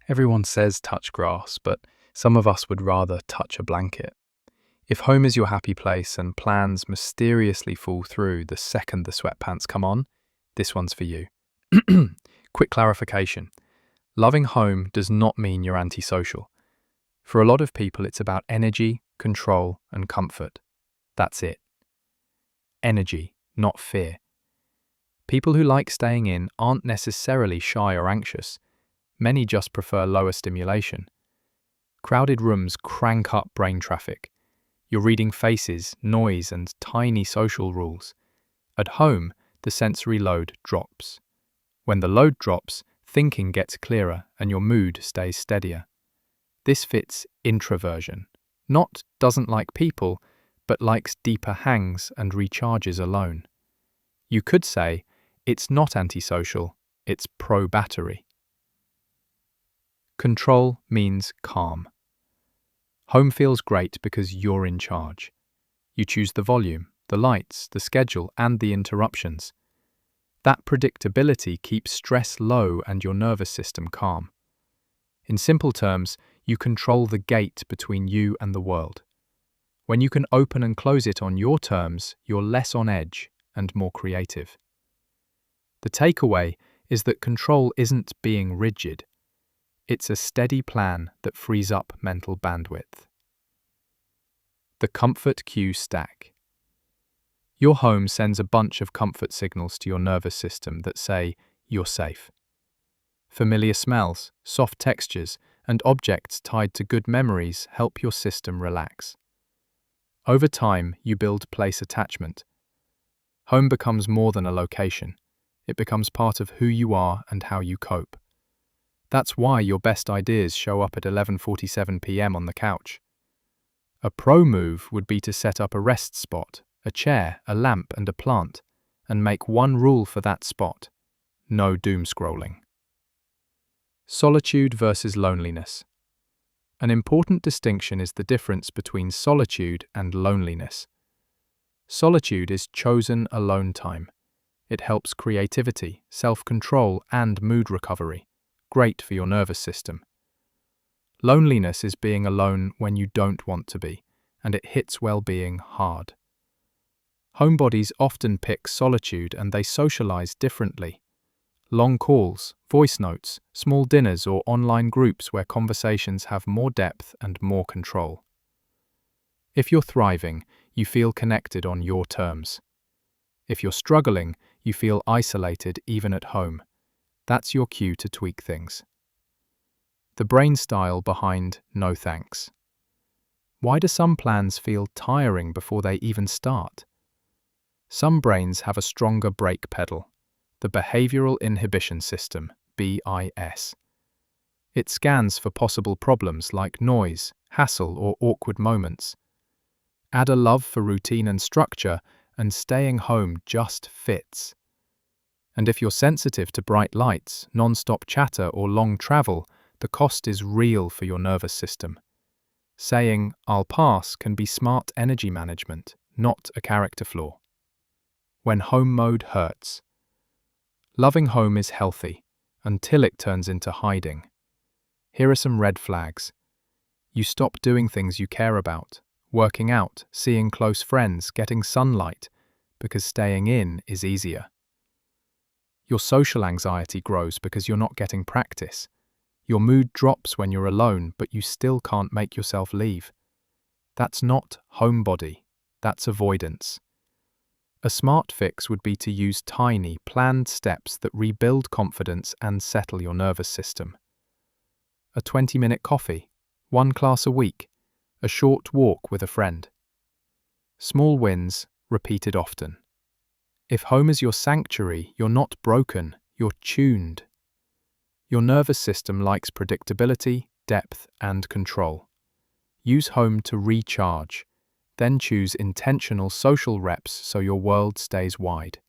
Everyone says touch grass, but some of us would rather touch a blanket. If home is your happy place and plans mysteriously fall through the second the sweatpants come on, this one's for you. Quick clarification. Loving home does not mean you're antisocial. For a lot of people, it's about energy, control, and comfort. That's it. Energy, not fear. People who like staying in aren't necessarily shy or anxious. Many just prefer lower stimulation. Crowded rooms crank up brain traffic. You're reading faces, noise, and tiny social rules. At home, the sensory load drops. When the load drops, thinking gets clearer and your mood stays steadier. This fits introversion. Not doesn't like people, but likes deeper hangs and recharges alone. You could say, it's not antisocial, it's pro-battery. Control means calm. Home feels great because you're in charge. You choose the volume, the lights, the schedule, and the interruptions. That predictability keeps stress low and your nervous system calm. In simple terms, you control the gate between you and the world. When you can open and close it on your terms, you're less on edge and more creative. The takeaway is that control isn't being rigid. It's a steady plan that frees up mental bandwidth. The comfort cue stack. Your home sends a bunch of comfort signals to your nervous system that say, you're safe. Familiar smells, soft textures, and objects tied to good memories help your system relax. Over time, you build place attachment. Home becomes more than a location. It becomes part of who you are and how you cope. That's why your best ideas show up at 11:47 p.m. on the couch. A pro move would be to set up a rest spot, a chair, a lamp, and a plant, and make one rule for that spot: no doom scrolling. Solitude versus loneliness. An important distinction is the difference between solitude and loneliness. Solitude is chosen alone time. It helps creativity, self-control, and mood recovery. Great for your nervous system. Loneliness is being alone when you don't want to be, and it hits well-being hard. Homebodies often pick solitude and they socialize differently. Long calls, voice notes, small dinners, or online groups where conversations have more depth and more control. If you're thriving, you feel connected on your terms. If you're struggling, you feel isolated even at home. That's your cue to tweak things. The brain style behind no thanks. Why do some plans feel tiring before they even start? Some brains have a stronger brake pedal, the behavioral inhibition system, BIS. It scans for possible problems like noise, hassle, or awkward moments. Add a love for routine and structure, and staying home just fits. And if you're sensitive to bright lights, non-stop chatter, or long travel, the cost is real for your nervous system. Saying, "I'll pass," can be smart energy management, not a character flaw. When home mode hurts. Loving home is healthy, until it turns into hiding. Here are some red flags. You stop doing things you care about, working out, seeing close friends, getting sunlight, because staying in is easier. Your social anxiety grows because you're not getting practice. Your mood drops when you're alone, but you still can't make yourself leave. That's not homebody, that's avoidance. A smart fix would be to use tiny, planned steps that rebuild confidence and settle your nervous system. A 20-minute coffee, 1 class a week, a short walk with a friend. Small wins, repeated often. If home is your sanctuary, you're not broken, you're tuned. Your nervous system likes predictability, depth, and control. Use home to recharge, then choose intentional social reps so your world stays wide.